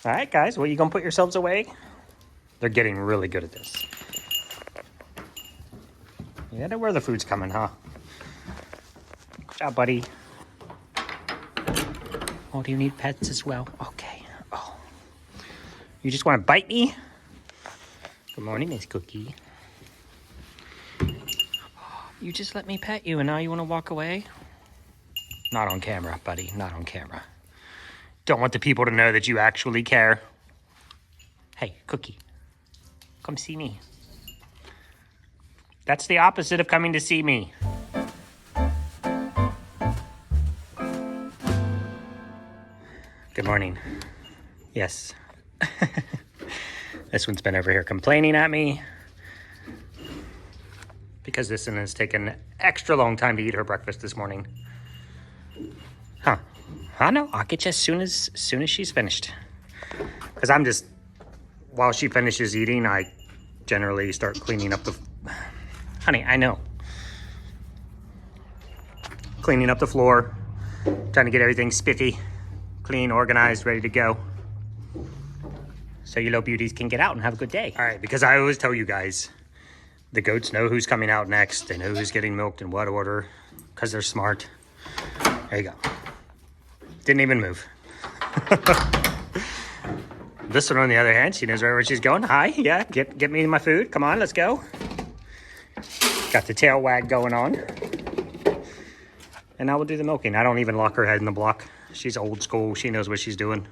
All right, guys, well, you gonna put yourselves away? They're getting really good at this. You know where the food's coming, huh? Good job, buddy. Oh, do you need pets as well? Okay. Oh, you just want to bite me? Good morning, Miss Cookie. You just let me pet you, and now you want to walk away? Not on camera, buddy. Not on camera. Don't want the people to know that you actually care. Hey, Cookie, come see me. That's the opposite of coming to see me. Good morning. Yes. This one's been over here complaining at me because this one has taken extra long time to eat her breakfast this morning. Huh. I know. I'll get you as soon as she's finished. Because I'm just, while she finishes eating, I generally start cleaning up the... Honey, I know. Cleaning up the floor, trying to get everything spiffy, clean, organized, ready to go. So you little beauties can get out and have a good day. All right, because I always tell you guys, the goats know who's coming out next. They know who's getting milked in what order, because they're smart. There you go. Didn't even move. This one, on the other hand, she knows right where she's going. Hi, yeah, get me my food. Come on, let's go. Got the tail wag going on. And I will do the milking. I don't even lock her head in the block. She's old school. She knows what she's doing.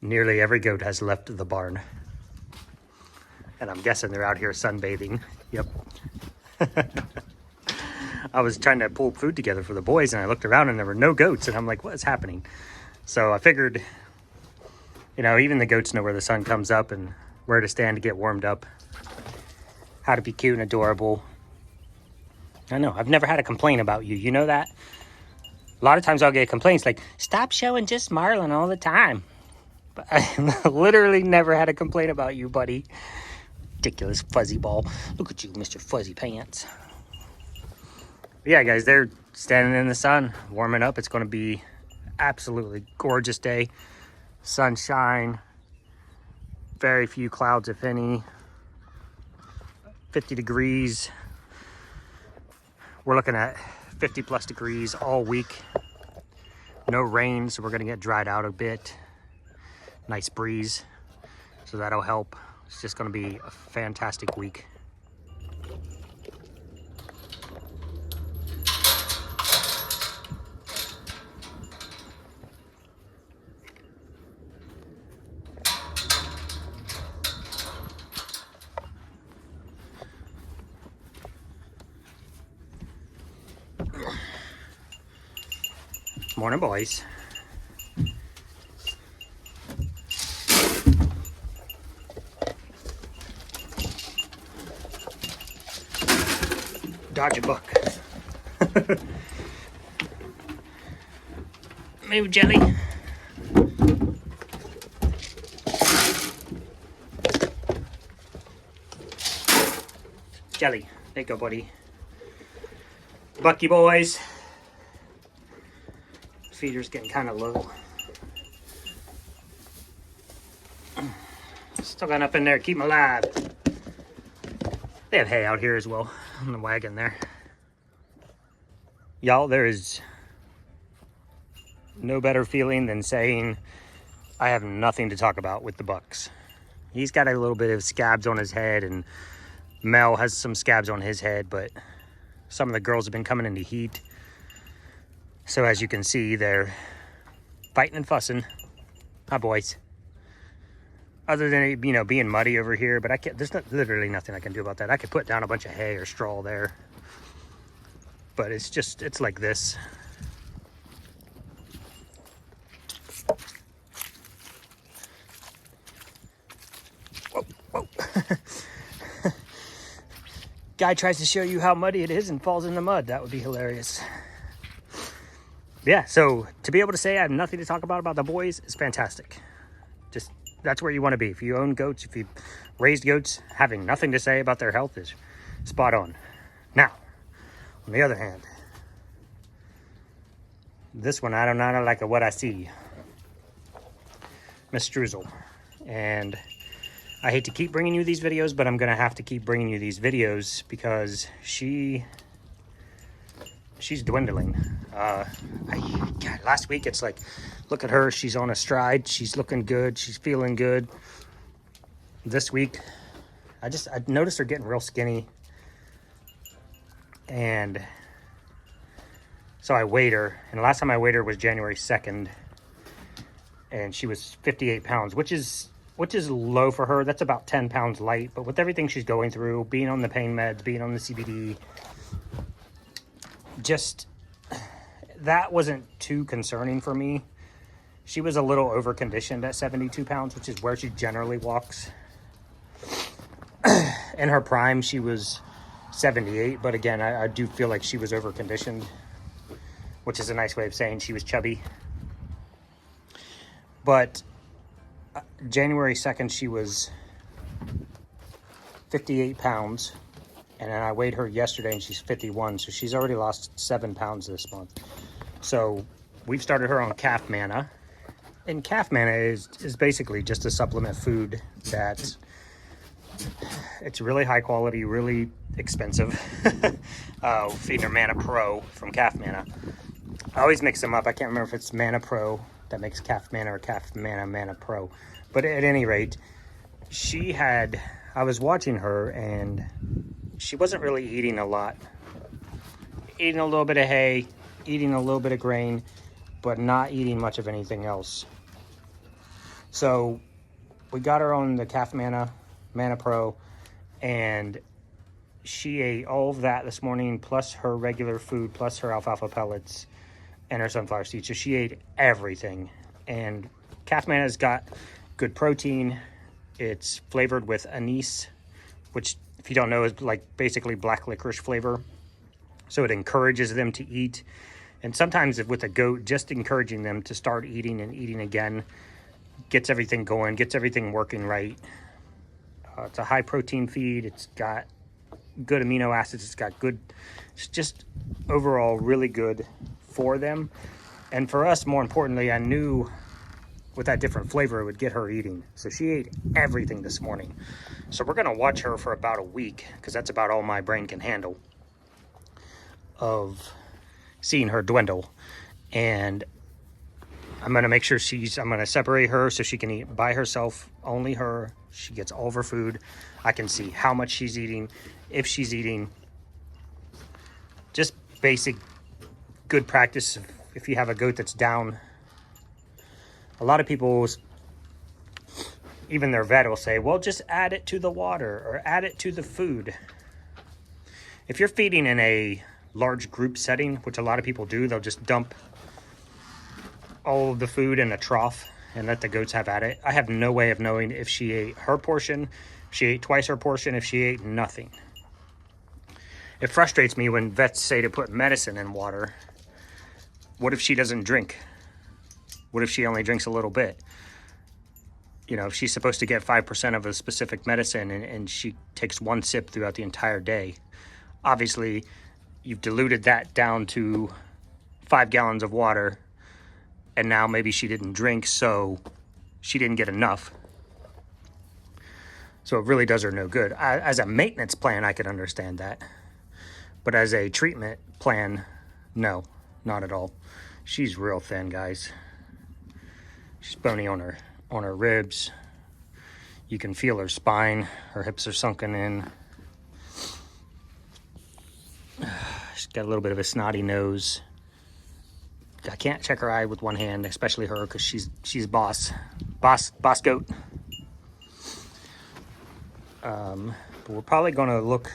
Nearly every goat has left the barn. And I'm guessing they're out here sunbathing. Yep. I was trying to pull food together for the boys and I looked around and there were no goats and I'm like, what is happening? So I figured, you know, even the goats know where the sun comes up and where to stand to get warmed up. How to be cute and adorable. I know, I've never had a complaint about you. You know that? A lot of times I'll get complaints like, stop showing just Marlin all the time. But I literally never had a complaint about you, buddy. Ridiculous fuzzy ball. Look at you, Mr. Fuzzy Pants. But yeah, guys, they're standing in the sun, warming up. It's going to be absolutely gorgeous day. Sunshine. Very few clouds, if any. 50 degrees. We're looking at 50 plus degrees all week. No rain, so we're going to get dried out a bit. Nice breeze, so that'll help. It's just going to be a fantastic week. Morning, boys. Dodge a buck. Move, Jelly. Jelly. There you go, buddy. Bucky boys. Feeder's getting kind of low. Still got enough in there to keep them alive. They have hay out here as well on the wagon there. Y'all, there is no better feeling than saying I have nothing to talk about with the bucks. He's got a little bit of scabs on his head, and Mel has some scabs on his head, but some of the girls have been coming into heat. So as you can see, they're fighting and fussing. Hi, boys. Other than it, you know, being muddy over here, but I can't. There's literally nothing I can do about that. I could put down a bunch of hay or straw there, but it's like this. Whoa, whoa. Guy tries to show you how muddy it is and falls in the mud. That would be hilarious. Yeah, so to be able to say I have nothing to talk about the boys is fantastic. Just, that's where you want to be. If you own goats, if you raised goats, having nothing to say about their health is spot on. Now, on the other hand, this one, I don't like what I see. Miss Streusel. And I hate to keep bringing you these videos, but I'm going to have to keep bringing you these videos because she's dwindling. God, last week it's like, look at her, she's on a stride, she's looking good, she's feeling good. This week, I noticed her getting real skinny, and so I weighed her, and the last time I weighed her was January 2nd, and she was 58 pounds, which is low for her. That's about 10 pounds light, but with everything she's going through, being on the pain meds, being on the CBD, just that wasn't too concerning for me. She was a little over conditioned at 72 pounds, which is where she generally walks. In her prime, she was 78, but again, I do feel like she was over conditioned, which is a nice way of saying she was chubby. But January 2nd, she was 58 pounds. And then I weighed her yesterday and she's 51. So she's already lost 7 pounds this month. So we've started her on calf manna. And calf manna is basically just a supplement food that it's really high quality, really expensive. Feeding her Manna Pro from Calf Manna. I always mix them up. I can't remember if it's Manna Pro that makes Calf Manna or Calf Manna Pro. But at any rate, I was watching her and she wasn't really eating a lot. Eating a little bit of hay, eating a little bit of grain, but not eating much of anything else. So we got her on the Calf Manna Pro, and she ate all of that this morning, plus her regular food, plus her alfalfa pellets and her sunflower seeds. So she ate everything. And Calf Manna's got good protein. It's flavored with anise, which, if you don't know, is like basically black licorice flavor. So it encourages them to eat. And sometimes with a goat, just encouraging them to start eating and eating again gets everything going, gets everything working right. It's a high protein feed. It's got good amino acids. It's just overall really good for them. And for us, more importantly, I knew with that different flavor, it would get her eating. So she ate everything this morning. So we're gonna watch her for about a week, because that's about all my brain can handle of seeing her dwindle. And I'm gonna make sure I'm gonna separate her so she can eat by herself, only her. She gets all of her food. I can see how much she's eating, if she's eating. Just basic good practice if you have a goat that's down. A lot of people, even their vet, will say, well, just add it to the water or add it to the food. If you're feeding in a large group setting, which a lot of people do, they'll just dump all of the food in a trough and let the goats have at it. I have no way of knowing if she ate her portion, if she ate twice her portion, if she ate nothing. It frustrates me when vets say to put medicine in water. What if she doesn't drink? What if she only drinks a little bit? You know, if she's supposed to get 5% of a specific medicine and she takes one sip throughout the entire day. Obviously, you've diluted that down to 5 gallons of water, and now maybe she didn't drink, so she didn't get enough. So it really does her no good. As a maintenance plan, I could understand that. But as a treatment plan, no, not at all. She's real thin, guys. She's bony on her ribs. You can feel her spine. Her hips are sunken in. She's got a little bit of a snotty nose. I can't check her eye with one hand, especially her, because she's boss goat. But we're probably going to look.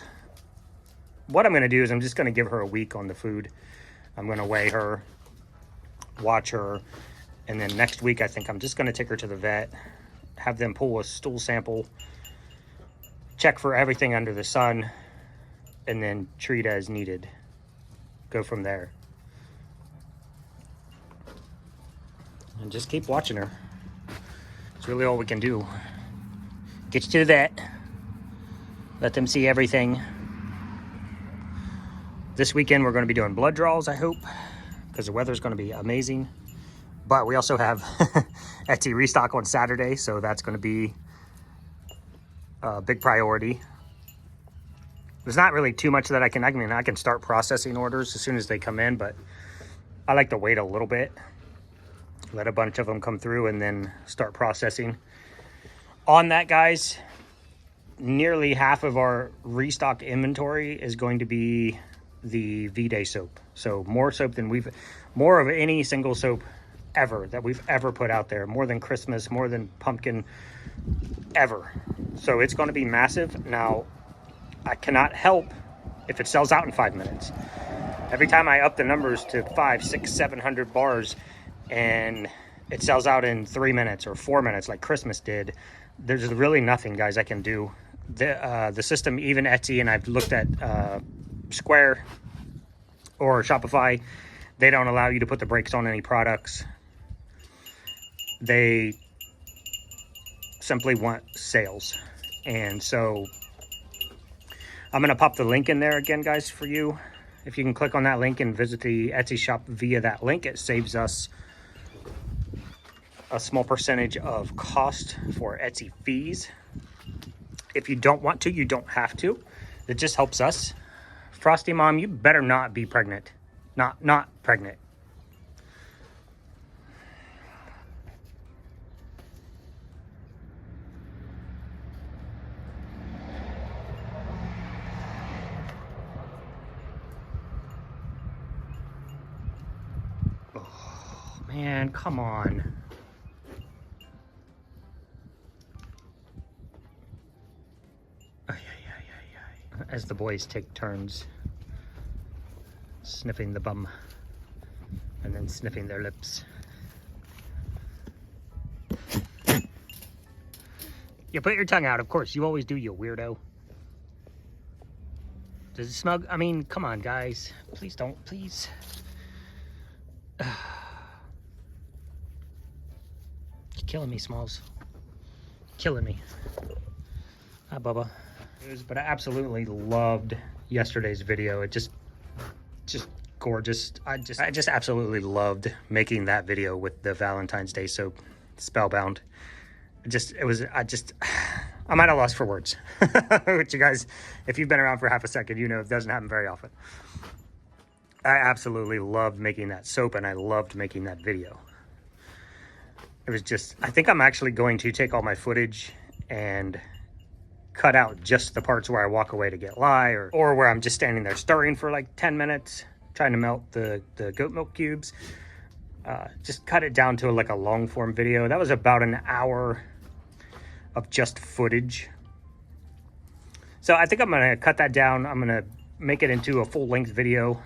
What I'm going to do is I'm just going to give her a week on the food. I'm going to weigh her, watch her, and then next week I think I'm just going to take her to the vet, have them pull a stool sample, check for everything under the sun, and then treat as needed. Go from there. And just keep watching her. It's really all we can do. Get you to the vet. Let them see everything. This weekend we're going to be doing blood draws, I hope, because the weather's going to be amazing. But we also have Etsy restock on Saturday, so that's going to be a big priority. There's not really too much that I can start processing orders as soon as they come in, but I like to wait a little bit, let a bunch of them come through, and then start processing. On that, guys, nearly half of our restocked inventory is going to be the V-Day soap. So more soap than more of any single soap ever that we've ever put out there. More than Christmas, more than pumpkin, ever. So it's going to be massive. Now, I cannot help if it sells out in 5 minutes. Every time I up the numbers to 500, 600, 700 bars and it sells out in 3 minutes or 4 minutes like Christmas did, there's really nothing, guys, I can do. The system, even Etsy, and I've looked at Square or Shopify, they don't allow you to put the brakes on any products. They simply want sales. And so I'm going to pop the link in there again, guys, for you. If you can click on that link and visit the Etsy shop via that link, it saves us a small percentage of cost for Etsy fees. If you don't want to, you don't have to. It just helps us. Frosty Mom, you better not be pregnant. Not pregnant. Oh, man, come on. As the boys take turns sniffing the bum and then sniffing their lips. You put your tongue out, of course. You always do, you weirdo. Does it smell? I mean, come on, guys. Please don't, please. You're killing me, Smalls. Killing me. Hi, Bubba. But I absolutely loved yesterday's video. It just gorgeous. I just absolutely loved making that video with the Valentine's Day soap, Spellbound. I'm at a loss for words. Which, you guys, if you've been around for half a second, you know it doesn't happen very often. I absolutely loved making that soap, and I loved making that video. It was just, I think I'm actually going to take all my footage and cut out just the parts where I walk away to get lye, or where I'm just standing there stirring for like 10 minutes, trying to melt the goat milk cubes. Just cut it down to like a long form video. That was about an hour of just footage. So I think I'm gonna cut that down. I'm gonna make it into a full length video.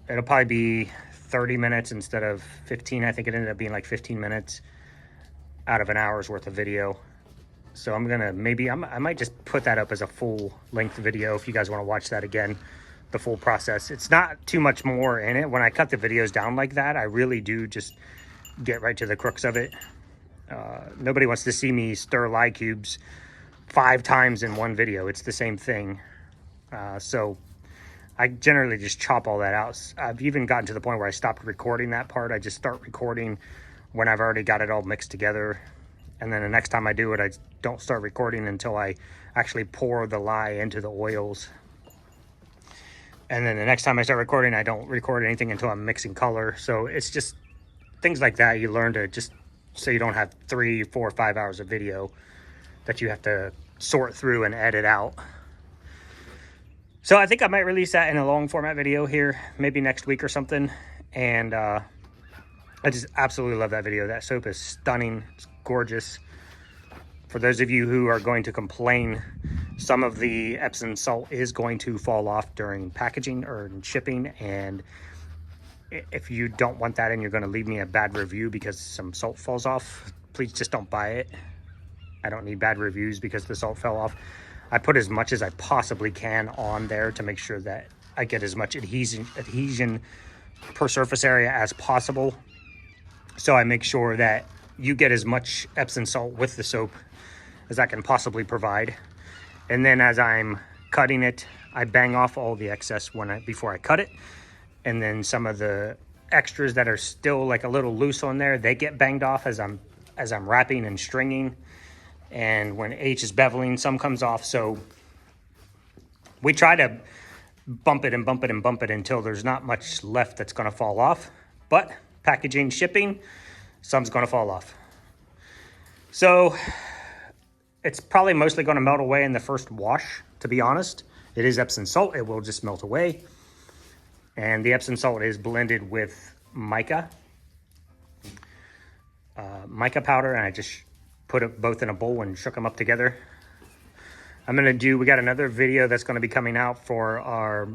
It'll probably be 30 minutes instead of 15. I think it ended up being like 15 minutes out of an hour's worth of video. So I'm gonna I might just put that up as a full length video if you guys want to watch that again, the full process. It's not too much more in it. When I cut the videos down like that, I really do just get right to the crux of it. Nobody wants to see me stir lye cubes 5 times in one video. It's the same thing. So I generally just chop all that out. I've even gotten to the point where I stopped recording that part. I just start recording when I've already got it all mixed together. And then the next time I do it, I don't start recording until I actually pour the lye into the oils. And then the next time I start recording, I don't record anything until I'm mixing color. So it's just things like that you learn to just, so you don't have 3, 4, 5 hours of video that you have to sort through and edit out. So I think I might release that in a long format video here, maybe next week or something. And I just absolutely love that video. That soap is stunning. It's gorgeous. For those of you who are going to complain, some of the Epsom salt is going to fall off during packaging or shipping. And if you don't want that and you're going to leave me a bad review because some salt falls off, please just don't buy it. I don't need bad reviews because the salt fell off. I put as much as I possibly can on there to make sure that I get as much adhesion per surface area as possible. So I make sure that you get as much Epsom salt with the soap as I can possibly provide. And then as I'm cutting it, I bang off all the excess before I cut it. And then some of the extras that are still like a little loose on there, they get banged off as I'm wrapping and stringing. And when H is beveling, some comes off. So we try to bump it and bump it and bump it until there's not much left that's going to fall off. But packaging, shipping, some's going to fall off. So it's probably mostly going to melt away in the first wash, to be honest. It is Epsom salt. It will just melt away. And the Epsom salt is blended with mica powder, and I just put it both in a bowl and shook them up together. We got another video that's going to be coming out for our,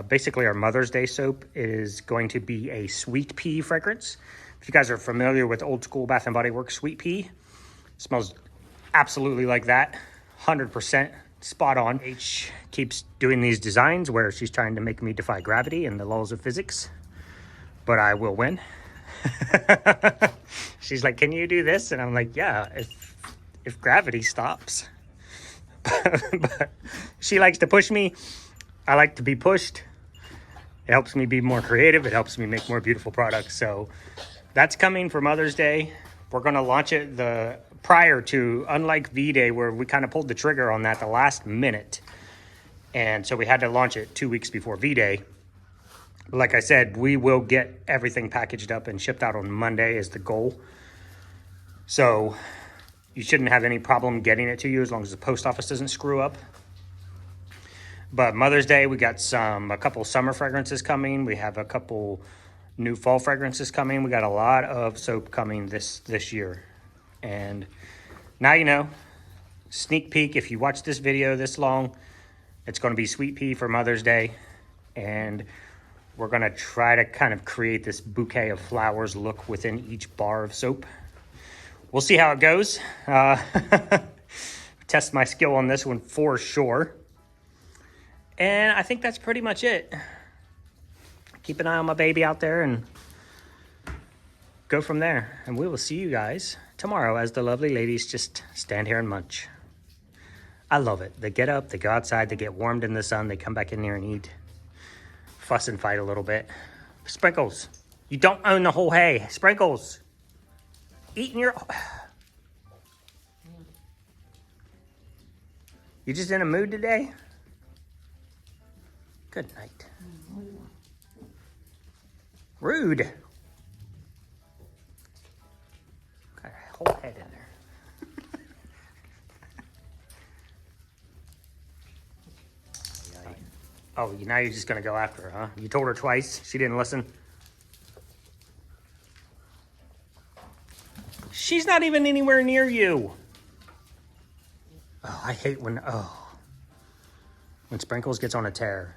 basically our Mother's Day soap. It is going to be a sweet pea fragrance. If you guys are familiar with old school Bath & Body Works sweet pea, it smells absolutely like that, 100% spot on. H keeps doing these designs where she's trying to make me defy gravity and the laws of physics, but I will win. She's like, can you do this? And I'm like, yeah, if gravity stops. But she likes to push me. I like to be pushed. It helps me be more creative. It helps me make more beautiful products. So that's coming for Mother's Day. We're going to launch it prior to, unlike V-Day, where we kind of pulled the trigger on that the last minute. And so we had to launch it 2 weeks before V-Day. Like I said, we will get everything packaged up and shipped out on Monday is the goal. So you shouldn't have any problem getting it to you as long as the post office doesn't screw up. But Mother's Day, we got a couple summer fragrances coming. We have a couple new fall fragrances coming. We got a lot of soap coming this year. And now you know, sneak peek, if you watch this video this long, it's going to be sweet pea for Mother's Day. And we're going to try to kind of create this bouquet of flowers look within each bar of soap. We'll see how it goes. Test my skill on this one for sure. And I think that's pretty much it. Keep an eye on my baby out there and go from there. And we will see you guys tomorrow as the lovely ladies just stand here and munch. I love it. They get up, they go outside, they get warmed in the sun, they come back in here and eat. Fuss and fight a little bit. Sprinkles, you don't own the whole hay. Sprinkles, eating your... You just in a mood today? Good night. Rude. Got a whole head in there. Oh, now you're just gonna go after her, huh? You told her twice, she didn't listen. She's not even anywhere near you. Oh, I hate when Sprinkles gets on a tear.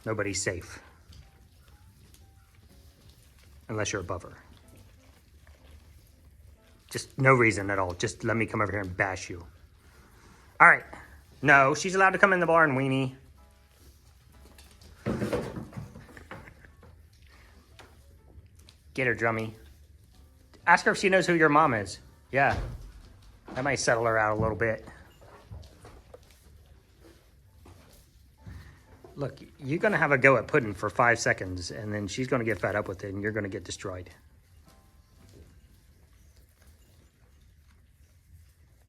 Nobody's safe. unless you're above her. Just no reason at all. Just let me come over here and bash you. All right. No, she's allowed to come in the barn, Weenie. Get her, Drummy. Ask her if she knows who your mom is. Yeah. That might settle her out a little bit. Look, you're going to have a go at Puddin' for 5 seconds, and then she's going to get fed up with it, and you're going to get destroyed.